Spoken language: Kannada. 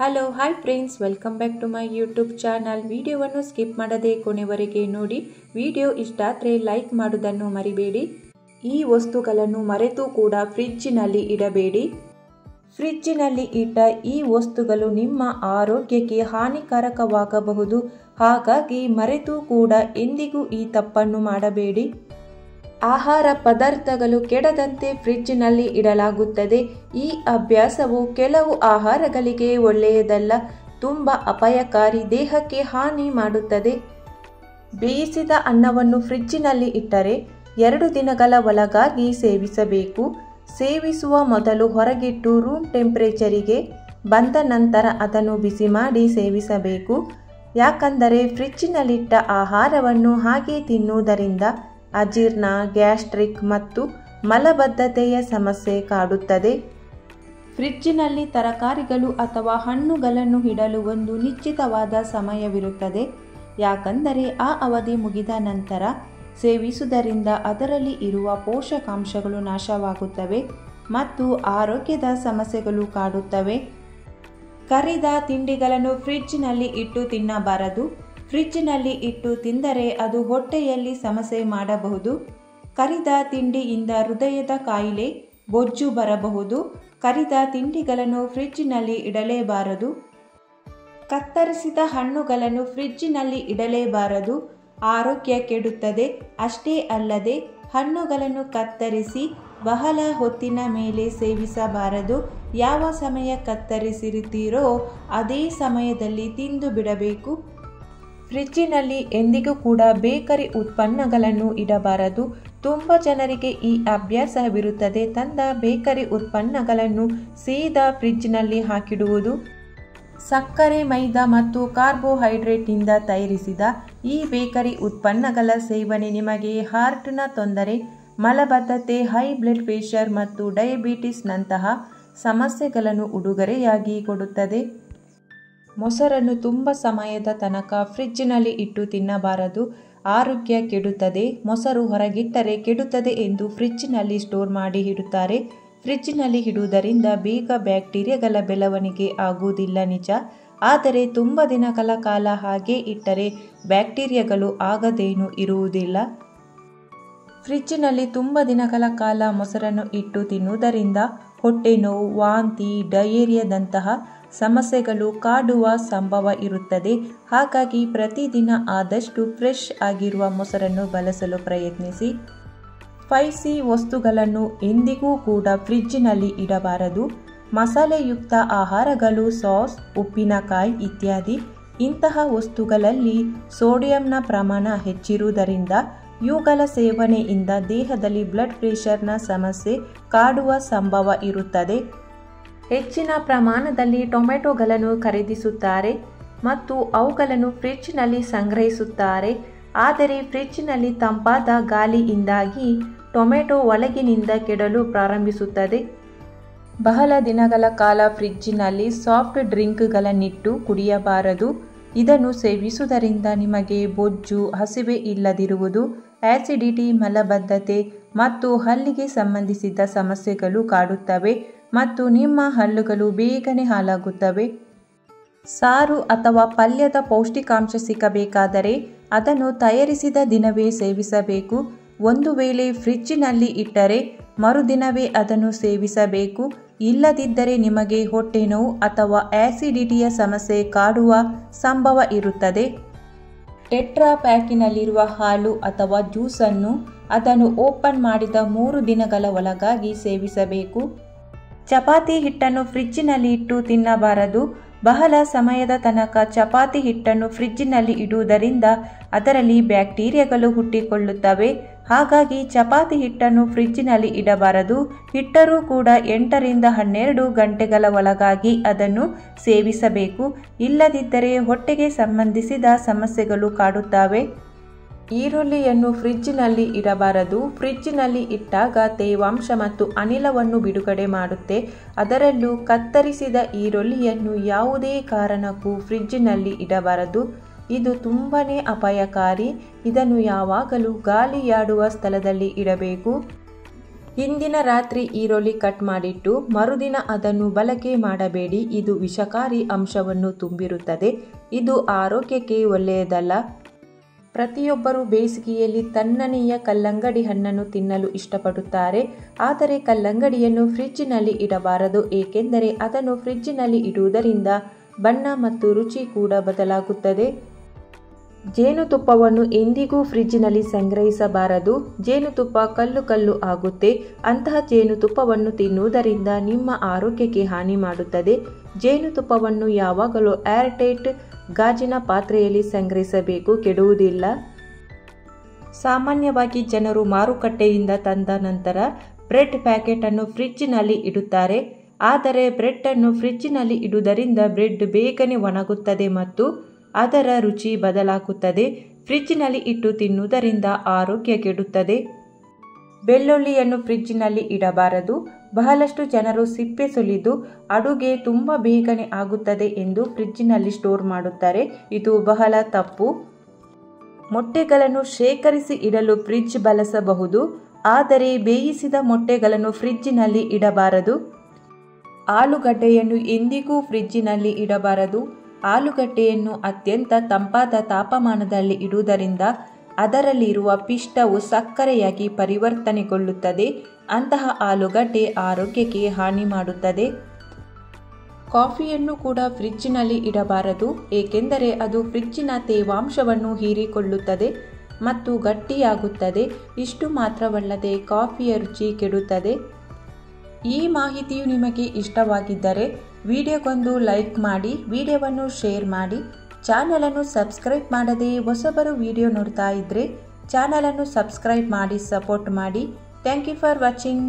Hello hi friends, welcome back to my YouTube channel. ವಿಡಿಯೋವನ್ನು ಸ್ಕಿಪ್ ಮಾಡದೆ ಕೊನೆವರೆಗೆ ನೋಡಿ. ವಿಡಿಯೋ ಇಷ್ಟ ಆದರೆ ಲೈಕ್ ಮಾಡೋದನ್ನು ಮರಿಬೇಡಿ. ಈ ವಸ್ತುಗಳನ್ನು ಮರೆತು ಕೂಡ ಫ್ರಿಡ್ಜಿನಲ್ಲಿ ಇಡಬೇಡಿ. ಫ್ರಿಡ್ಜಿನಲ್ಲಿ ಇಟ್ಟ ಈ ವಸ್ತುಗಳು ನಿಮ್ಮ ಆರೋಗ್ಯಕ್ಕೆ ಹಾನಿಕಾರಕವಾಗಬಹುದು. ಹಾಗಾಗಿ ಮರೆತು ಕೂಡ ಎಂದಿಗೂ ಈ ತಪ್ಪನ್ನು ಮಾಡಬೇಡಿ. ಆಹಾರ ಪದಾರ್ಥಗಳು ಕೆಡದಂತೆ ಫ್ರಿಡ್ಜ್ನಲ್ಲಿ ಇಡಲಾಗುತ್ತದೆ. ಈ ಅಭ್ಯಾಸವು ಕೆಲವು ಆಹಾರಗಳಿಗೆ ಒಳ್ಳೆಯದಲ್ಲ, ತುಂಬ ಅಪಾಯಕಾರಿ, ದೇಹಕ್ಕೆ ಹಾನಿ ಮಾಡುತ್ತದೆ. ಬೇಯಿಸಿದ ಅನ್ನವನ್ನು ಫ್ರಿಡ್ಜಿನಲ್ಲಿ ಇಟ್ಟರೆ 2 ದಿನಗಳ ಒಳಗಾಗಿ ಸೇವಿಸಬೇಕು. ಸೇವಿಸುವ ಮೊದಲು ಹೊರಗಿಟ್ಟು ರೂಮ್ ಟೆಂಪರೇಚರಿಗೆ ಬಂದ ನಂತರ ಅದನ್ನು ಬಿಸಿ ಮಾಡಿ ಸೇವಿಸಬೇಕು. ಯಾಕಂದರೆ ಫ್ರಿಡ್ಜಿನಲ್ಲಿಟ್ಟ ಆಹಾರವನ್ನು ಹಾಗೆ ತಿನ್ನುವುದರಿಂದ ಅಜೀರ್ಣ, ಗ್ಯಾಸ್ಟ್ರಿಕ್ ಮತ್ತು ಮಲಬದ್ಧತೆಯ ಸಮಸ್ಯೆ ಕಾಡುತ್ತದೆ. ಫ್ರಿಡ್ಜಿನಲ್ಲಿ ತರಕಾರಿಗಳು ಅಥವಾ ಹಣ್ಣುಗಳನ್ನು ಇಡಲು ಒಂದು ನಿಶ್ಚಿತವಾದ ಸಮಯವಿರುತ್ತದೆ. ಯಾಕಂದರೆ ಆ ಅವಧಿ ಮುಗಿದ ನಂತರ ಸೇವಿಸುವುದರಿಂದ ಅದರಲ್ಲಿ ಇರುವ ಪೋಷಕಾಂಶಗಳು ನಾಶವಾಗುತ್ತವೆ ಮತ್ತು ಆರೋಗ್ಯದ ಸಮಸ್ಯೆಗಳು ಕಾಡುತ್ತವೆ. ಕರಿದ ತಿಂಡಿಗಳನ್ನು ಫ್ರಿಡ್ಜ್ನಲ್ಲಿ ಇಟ್ಟು ತಿನ್ನಬಾರದು. ಫ್ರಿಡ್ಜ್ನಲ್ಲಿ ಇಟ್ಟು ತಿಂದರೆ ಅದು ಹೊಟ್ಟೆಯಲ್ಲಿ ಸಮಸ್ಯೆ ಮಾಡಬಹುದು. ಕರಿದ ತಿಂಡಿಯಿಂದ ಹೃದಯದ ಕಾಯಿಲೆ, ಬೊಜ್ಜು ಬರಬಹುದು. ಕರಿದ ತಿಂಡಿಗಳನ್ನು ಫ್ರಿಡ್ಜ್ನಲ್ಲಿ ಇಡಲೇಬಾರದು. ಕತ್ತರಿಸಿದ ಹಣ್ಣುಗಳನ್ನು ಫ್ರಿಡ್ಜ್ನಲ್ಲಿ ಇಡಲೇಬಾರದು, ಆರೋಗ್ಯ ಕೆಡುತ್ತದೆ. ಅಷ್ಟೇ ಅಲ್ಲದೆ ಹಣ್ಣುಗಳನ್ನು ಕತ್ತರಿಸಿ ಬಹಳ ಹೊತ್ತಿನ ಮೇಲೆ ಸೇವಿಸಬಾರದು. ಯಾವ ಸಮಯ ಕತ್ತರಿಸಿರುತ್ತೀರೋ ಅದೇ ಸಮಯದಲ್ಲಿ ತಿಂದು ಬಿಡಬೇಕು. ಫ್ರಿಡ್ಜಿನಲ್ಲಿ ಎಂದಿಗೂ ಕೂಡ ಬೇಕರಿ ಉತ್ಪನ್ನಗಳನ್ನು ಇಡಬಾರದು. ತುಂಬ ಜನರಿಗೆ ಈ ಅಭ್ಯಾಸವಿರುತ್ತದೆ. ತಂದ ಬೇಕರಿ ಉತ್ಪನ್ನಗಳನ್ನು ಸೀದಾ ಫ್ರಿಡ್ಜ್ನಲ್ಲಿ ಹಾಕಿಡುವುದು. ಸಕ್ಕರೆ, ಮೈದಾ ಮತ್ತು ಕಾರ್ಬೋಹೈಡ್ರೇಟ್ನಿಂದ ತಯಾರಿಸಿದ ಈ ಬೇಕರಿ ಉತ್ಪನ್ನಗಳ ಸೇವನೆ ನಿಮಗೆ ಹಾರ್ಟ್ನ ತೊಂದರೆ, ಮಲಬದ್ಧತೆ, ಹೈ ಬ್ಲಡ್ ಪ್ರೆಷರ್ ಮತ್ತು ಡಯಾಬಿಟಿಸ್ನಂತಹ ಸಮಸ್ಯೆಗಳನ್ನು ಉಡುಗೊರೆಯಾಗಿ ಕೊಡುತ್ತದೆ. ಮೊಸರನ್ನು ತುಂಬ ಸಮಯದ ತನಕ ಫ್ರಿಡ್ಜ್ನಲ್ಲಿ ಇಟ್ಟು ತಿನ್ನಬಾರದು, ಆರೋಗ್ಯ ಕೆಡುತ್ತದೆ. ಮೊಸರು ಹೊರಗಿಟ್ಟರೆ ಕೆಡುತ್ತದೆ ಎಂದು ಫ್ರಿಡ್ಜ್ನಲ್ಲಿ ಸ್ಟೋರ್ ಮಾಡಿ ಇಡುತ್ತಾರೆ. ಫ್ರಿಡ್ಜ್ನಲ್ಲಿ ಇಡುವುದರಿಂದ ಬೇಗ ಬ್ಯಾಕ್ಟೀರಿಯಾಗಳ ಬೆಳವಣಿಗೆ ಆಗುವುದಿಲ್ಲ ನಿಜ, ಆದರೆ ತುಂಬ ದಿನಗಳ ಕಾಲ ಹಾಗೆ ಇಟ್ಟರೆ ಬ್ಯಾಕ್ಟೀರಿಯಾಗಳು ಆಗದೇನೂ ಇರುವುದಿಲ್ಲ. ಫ್ರಿಡ್ಜ್ನಲ್ಲಿ ತುಂಬ ದಿನಗಳ ಕಾಲ ಮೊಸರನ್ನು ಇಟ್ಟು ತಿನ್ನುವುದರಿಂದ ಹೊಟ್ಟೆ ನೋವು, ವಾಂತಿ, ಡಯೇರಿಯಾದಂತಹ ಸಮಸ್ಯೆಗಳು ಕಾಡುವ ಸಂಭವ ಇರುತ್ತದೆ. ಹಾಗಾಗಿ ಪ್ರತಿದಿನ ಆದಷ್ಟು ಫ್ರೆಶ್ ಆಗಿರುವ ಮೊಸರನ್ನು ಬಳಸಲು ಪ್ರಯತ್ನಿಸಿ. ಸ್ಪೈಸಿ ವಸ್ತುಗಳನ್ನು ಎಂದಿಗೂ ಕೂಡ ಫ್ರಿಡ್ಜ್ನಲ್ಲಿ ಇಡಬಾರದು. ಮಸಾಲೆಯುಕ್ತ ಆಹಾರಗಳು, ಸಾಸ್, ಉಪ್ಪಿನಕಾಯಿ ಇತ್ಯಾದಿ ಇಂತಹ ವಸ್ತುಗಳಲ್ಲಿ ಸೋಡಿಯಂನ ಪ್ರಮಾಣ ಹೆಚ್ಚಿರುವುದರಿಂದ ಇವುಗಳ ಸೇವನೆಯಿಂದ ದೇಹದಲ್ಲಿ ಬ್ಲಡ್ ಪ್ರೆಷರ್ನ ಸಮಸ್ಯೆ ಕಾಡುವ ಸಂಭವ ಇರುತ್ತದೆ. ಹೆಚ್ಚಿನ ಪ್ರಮಾಣದಲ್ಲಿ ಟೊಮೆಟೊಗಳನ್ನು ಖರೀದಿಸುತ್ತಾರೆ ಮತ್ತು ಅವುಗಳನ್ನು ಫ್ರಿಡ್ಜ್ನಲ್ಲಿ ಸಂಗ್ರಹಿಸುತ್ತಾರೆ. ಆದರೆ ಫ್ರಿಡ್ಜ್ನಲ್ಲಿ ತಂಪಾದ ಗಾಳಿಯಿಂದಾಗಿ ಟೊಮೆಟೊ ಒಳಗಿನಿಂದ ಕೆಡಲು ಪ್ರಾರಂಭಿಸುತ್ತದೆ. ಬಹಳ ದಿನಗಳ ಕಾಲ ಫ್ರಿಡ್ಜ್ನಲ್ಲಿ ಸಾಫ್ಟ್ ಡ್ರಿಂಕ್ಗಳನ್ನಿಟ್ಟು ಕುಡಿಯಬಾರದು. ಇದನ್ನು ಸೇವಿಸುವುದರಿಂದ ನಿಮಗೆ ಬೊಜ್ಜು, ಹಸಿವೆ ಇಲ್ಲದಿರುವುದು, ಆಸಿಡಿಟಿ, ಮಲಬದ್ಧತೆ ಮತ್ತು ಹಲ್ಲಿಗೆ ಸಂಬಂಧಿಸಿದ ಸಮಸ್ಯೆಗಳು ಕಾಡುತ್ತವೆ ಮತ್ತು ನಿಮ್ಮ ಹಲ್ಲುಗಳು ಬೇಗನೆ ಹಾಳಾಗುತ್ತವೆ. ಸಾರು ಅಥವಾ ಪಲ್ಯದ ಪೌಷ್ಟಿಕಾಂಶ ಸಿಗಬೇಕಾದರೆ ಅದನ್ನು ತಯಾರಿಸಿದ ದಿನವೇ ಸೇವಿಸಬೇಕು. ಒಂದು ವೇಳೆ ಫ್ರಿಡ್ಜ್ನಲ್ಲಿ ಇಟ್ಟರೆ ಮರುದಿನವೇ ಅದನ್ನು ಸೇವಿಸಬೇಕು. ಇಲ್ಲದಿದ್ದರೆ ನಿಮಗೆ ಹೊಟ್ಟೆ ನೋವು ಅಥವಾ ಆಸಿಡಿಟಿಯ ಸಮಸ್ಯೆ ಕಾಡುವ ಸಂಭವ ಇರುತ್ತದೆ. ಟೆಟ್ರಾ ಪ್ಯಾಕಿನಲ್ಲಿರುವ ಹಾಲು ಅಥವಾ ಜ್ಯೂಸನ್ನು ಅದನ್ನು ಓಪನ್ ಮಾಡಿದ 3 ದಿನಗಳ ಒಳಗಾಗಿ ಸೇವಿಸಬೇಕು. ಚಪಾತಿ ಹಿಟ್ಟನ್ನು ಫ್ರಿಡ್ಜ್ನಲ್ಲಿ ಇಟ್ಟು ತಿನ್ನಬಾರದು. ಬಹಳ ಸಮಯದ ತನಕ ಚಪಾತಿ ಹಿಟ್ಟನ್ನು ಫ್ರಿಡ್ಜ್ನಲ್ಲಿ ಇಡುವುದರಿಂದ ಅದರಲ್ಲಿ ಬ್ಯಾಕ್ಟೀರಿಯಾಗಳು ಹುಟ್ಟಿಕೊಳ್ಳುತ್ತವೆ. ಹಾಗಾಗಿ ಚಪಾತಿ ಹಿಟ್ಟನ್ನು ಫ್ರಿಡ್ಜ್ನಲ್ಲಿ ಇಡಬಾರದು. ಇಟ್ಟರೂ ಕೂಡ 8 ರಿಂದ 12 ಗಂಟೆಗಳ ಒಳಗಾಗಿ ಅದನ್ನು ಸೇವಿಸಬೇಕು. ಇಲ್ಲದಿದ್ದರೆ ಹೊಟ್ಟೆಗೆ ಸಂಬಂಧಿಸಿದ ಸಮಸ್ಯೆಗಳು ಕಾಡುತ್ತವೆ. ಈರುಳ್ಳಿಯನ್ನು ಫ್ರಿಡ್ಜ್ನಲ್ಲಿ ಇಡಬಾರದು. ಫ್ರಿಡ್ಜ್ನಲ್ಲಿ ಇಟ್ಟಾಗ ತೇವಾಂಶ ಮತ್ತು ಅನಿಲವನ್ನು ಬಿಡುಗಡೆ ಮಾಡುತ್ತೆ. ಅದರಲ್ಲೂ ಕತ್ತರಿಸಿದ ಈರುಳ್ಳಿಯನ್ನು ಯಾವುದೇ ಕಾರಣಕ್ಕೂ ಫ್ರಿಡ್ಜ್ನಲ್ಲಿ ಇಡಬಾರದು. ಇದು ತುಂಬಾನೇ ಅಪಾಯಕಾರಿ. ಇದನ್ನು ಯಾವಾಗಲೂ ಗಾಳಿಯಾಡುವ ಸ್ಥಳದಲ್ಲಿ ಇಡಬೇಕು. ಹಿಂದಿನ ರಾತ್ರಿ ಈರುಳ್ಳಿ ಕಟ್ ಮಾಡಿಟ್ಟು ಮರುದಿನ ಅದನ್ನು ಬಳಕೆ ಮಾಡಬೇಡಿ. ಇದು ವಿಷಕಾರಿ ಅಂಶವನ್ನು ತುಂಬಿರುತ್ತದೆ. ಇದು ಆರೋಗ್ಯಕ್ಕೆ ಒಳ್ಳೆಯದಲ್ಲ. ಪ್ರತಿಯೊಬ್ಬರು ಬೇಸಿಗೆಯಲ್ಲಿ ತಣ್ಣನೆಯ ಕಲ್ಲಂಗಡಿ ಹಣ್ಣನ್ನು ತಿನ್ನಲು ಇಷ್ಟಪಡುತ್ತಾರೆ. ಆದರೆ ಕಲ್ಲಂಗಡಿಯನ್ನು ಫ್ರಿಜ್ಜಿನಲ್ಲಿ ಇಡಬಾರದು, ಏಕೆಂದರೆ ಅದನ್ನು ಫ್ರಿಜ್ಜಿನಲ್ಲಿ ಇಡುವುದರಿಂದ ಬಣ್ಣ ಮತ್ತು ರುಚಿ ಕೂಡ ಬದಲಾಗುತ್ತದೆ. ಜೇನುತುಪ್ಪವನ್ನು ಎಂದಿಗೂ ಫ್ರಿಜ್ಜಿನಲ್ಲಿ ಸಂಗ್ರಹಿಸಬಾರದು. ಜೇನುತುಪ್ಪ ಕಲ್ಲು ಕಲ್ಲು ಆಗುತ್ತೆ. ಅಂತಹ ಜೇನುತುಪ್ಪವನ್ನು ತಿನ್ನುವುದರಿಂದ ನಿಮ್ಮ ಆರೋಗ್ಯಕ್ಕೆ ಹಾನಿ ಮಾಡುತ್ತದೆ. ಜೇನುತುಪ್ಪವನ್ನು ಯಾವಾಗಲೂ ಏರ್ಟೈಟ್ ಗಾಜಿನ ಪಾತ್ರೆಯಲ್ಲಿ ಸಂಗ್ರಹಿಸಬೇಕು, ಕೆಡುವುದಿಲ್ಲ. ಸಾಮಾನ್ಯವಾಗಿ ಜನರು ಮಾರುಕಟ್ಟೆಯಿಂದ ತಂದ ನಂತರ ಬ್ರೆಡ್ ಪ್ಯಾಕೆಟ್ ಅನ್ನು ಫ್ರಿಜ್ಜಿನಲ್ಲಿ ಇಡುತ್ತಾರೆ. ಆದರೆ ಬ್ರೆಡ್ ಅನ್ನು ಫ್ರಿಜ್ಜಿನಲ್ಲಿ ಇಡುವುದರಿಂದ ಬ್ರೆಡ್ ಬೇಗನೆ ಒಣಗುತ್ತದೆ ಮತ್ತು ಅದರ ರುಚಿ ಬದಲಾಗುತ್ತದೆ. ಫ್ರಿಜ್ಜಿನಲ್ಲಿ ಇಟ್ಟು ತಿನ್ನುವುದರಿಂದ ಆರೋಗ್ಯ ಕೆಡುತ್ತದೆ. ಬೆಳ್ಳುಳ್ಳಿಯನ್ನು ಫ್ರಿಜ್ಜಿನಲ್ಲಿ ಇಡಬಾರದು. ಬಹಳಷ್ಟು ಜನರು ಸಿಪ್ಪೆ ಸುಲಿದು ಅಡುಗೆ ತುಂಬ ಬೇಗನೆ ಆಗುತ್ತದೆ ಎಂದು ಫ್ರಿಜ್ಜಿನಲ್ಲಿ ಸ್ಟೋರ್ ಮಾಡುತ್ತಾರೆ. ಇದು ಬಹಳ ತಪ್ಪು. ಮೊಟ್ಟೆಗಳನ್ನು ಶೇಖರಿಸಿ ಇಡಲು ಫ್ರಿಡ್ಜ್ ಬಳಸಬಹುದು, ಆದರೆ ಬೇಯಿಸಿದ ಮೊಟ್ಟೆಗಳನ್ನು ಫ್ರಿಜ್ಜಿನಲ್ಲಿ ಇಡಬಾರದು. ಆಲೂಗಡ್ಡೆಯನ್ನು ಎಂದಿಗೂ ಫ್ರಿಜ್ಜಿನಲ್ಲಿ ಇಡಬಾರದು. ಆಲೂಗಡ್ಡೆಯನ್ನು ಅತ್ಯಂತ ತಂಪಾದ ತಾಪಮಾನದಲ್ಲಿ ಇಡುವುದರಿಂದ ಅದರಲ್ಲಿರುವ ಪಿಷ್ಟವು ಸಕ್ಕರೆಯಾಗಿ ಪರಿವರ್ತನೆಗೊಳ್ಳುತ್ತದೆ. ಅಂತಹ ಆಲೂಗಡ್ಡೆ ಆರೋಗ್ಯಕ್ಕೆ ಹಾನಿ ಮಾಡುತ್ತದೆ. ಕಾಫಿಯನ್ನು ಕೂಡ ಫ್ರಿಜ್ಜಿನಲ್ಲಿ ಇಡಬಾರದು, ಏಕೆಂದರೆ ಅದು ಫ್ರಿಜ್ಜಿನ ತೇವಾಂಶವನ್ನು ಹೀರಿಕೊಳ್ಳುತ್ತದೆ ಮತ್ತು ಗಟ್ಟಿಯಾಗುತ್ತದೆ. ಇಷ್ಟು ಮಾತ್ರವಲ್ಲದೆ ಕಾಫಿಯ ರುಚಿ ಕೆಡುತ್ತದೆ. ಈ ಮಾಹಿತಿಯು ನಿಮಗೆ ಇಷ್ಟವಾಗಿದ್ದರೆ ವಿಡಿಯೋಗೊಂದು ಲೈಕ್ ಮಾಡಿ, ವಿಡಿಯೋವನ್ನು ಶೇರ್ ಮಾಡಿ. ಚಾನಲನ್ನು ಸಬ್ಸ್ಕ್ರೈಬ್ ಮಾಡದೆ ಹೊಸಬರು ವಿಡಿಯೋ ನೋಡ್ತಾ ಇದ್ದರೆ ಚಾನಲನ್ನು ಸಬ್ಸ್ಕ್ರೈಬ್ ಮಾಡಿ ಸಪೋರ್ಟ್ ಮಾಡಿ. Thank you for watching.